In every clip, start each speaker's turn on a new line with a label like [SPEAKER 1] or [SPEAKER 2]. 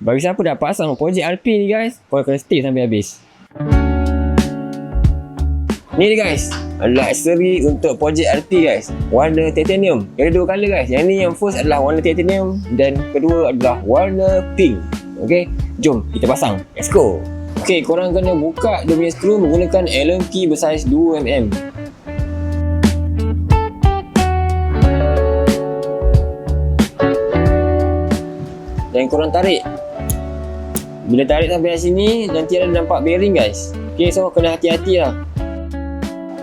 [SPEAKER 1] Bagi siapa dah pasang projek RP ni guys, korang kena stay sampai habis. Ni dia guys, adalah aksesori untuk projek RP guys. Warna titanium. Ada dua colour guys. Yang ni yang first adalah warna titanium dan kedua adalah warna pink. Okay, jom kita pasang. Let's go. Okay, korang kena buka dia punya skru menggunakan Allen key bersaiz 2mm. Dan korang tarik. Bila tarik sampai sini, nanti ada nampak bearing guys. Okay, so kena hati-hati lah.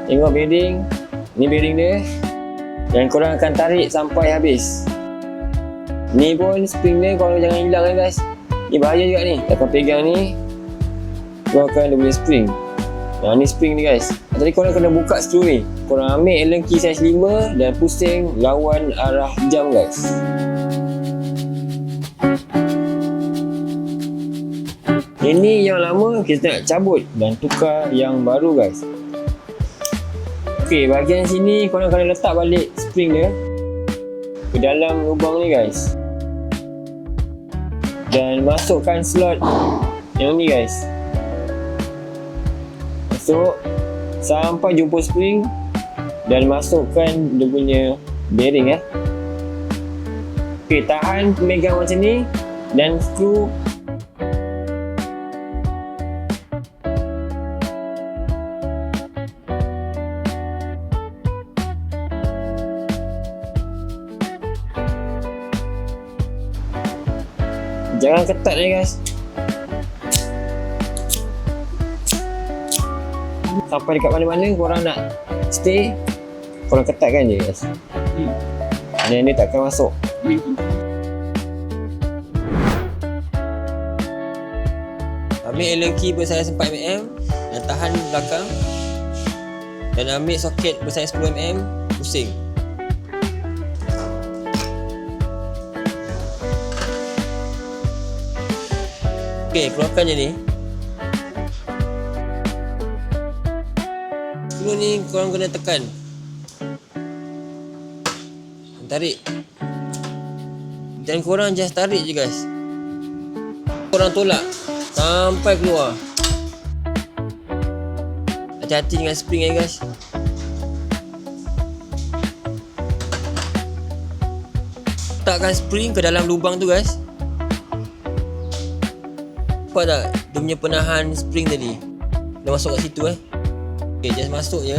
[SPEAKER 1] Tengok bearing. Ni bearing dia. Dan korang akan tarik sampai habis. Ni pun spring dia korang jangan hilang guys. Ni bahaya juga ni. Akan pegang ni, keluarkan dia punya spring. Ni spring ni guys. Tadi korang kena buka skru ni. Korang ambil Allen key saiz 5 dan pusing lawan arah jam guys. Ini yang lama kita nak cabut dan tukar yang baru guys. Ok, bahagian sini korang kena letak balik spring dia ke dalam lubang ni guys. Dan masukkan slot yang ni guys. Masuk sampai jumpa spring dan masukkan dia punya bearing . Ok, tahan pemegang macam ni dan skru. Jangan ketat ni guys. Sampai dekat mana-mana korang nak stay, korang ketatkan je guys. Dan dia takkan masuk. Ambil Allen key bersaiz 4mm dan tahan belakang. Dan ambil soket bersaiz 10mm, pusing. Ok, keluarkan je ni. Skru ni korang kena tekan. Tarik. Dan korang just tarik je guys. Korang tolak sampai keluar. Hati-hati dengan spring guys. Letakkan spring ke dalam lubang tu guys. Nampak tak dia punya penahan spring tadi? Dah masuk kat situ Ok, just masuk je.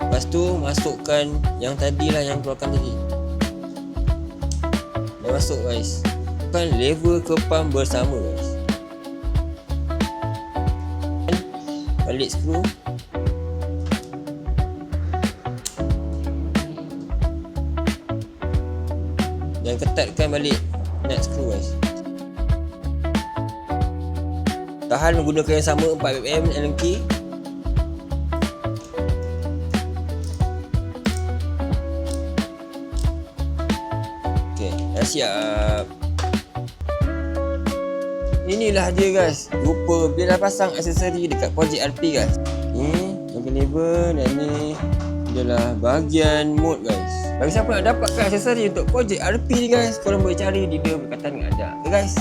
[SPEAKER 1] Lepas tu masukkan yang tadi lah, yang keluarkan tadi. Dah masuk guys. Kan lever ke pump bersama guys. Balik skru. Dan ketatkan balik nut skru guys. Tahan menggunakan yang sama 4mm Allen key. Ok, dah siap. Inilah dia guys, rupa bila dah pasang aksesori dekat projek RP guys. Ni bahagian lever dan ni adalah bahagian mode guys. Bagi siapa nak dapatkan aksesori untuk projek RP ni guys, korang boleh cari di video berkaitan dengan ada. Okay guys.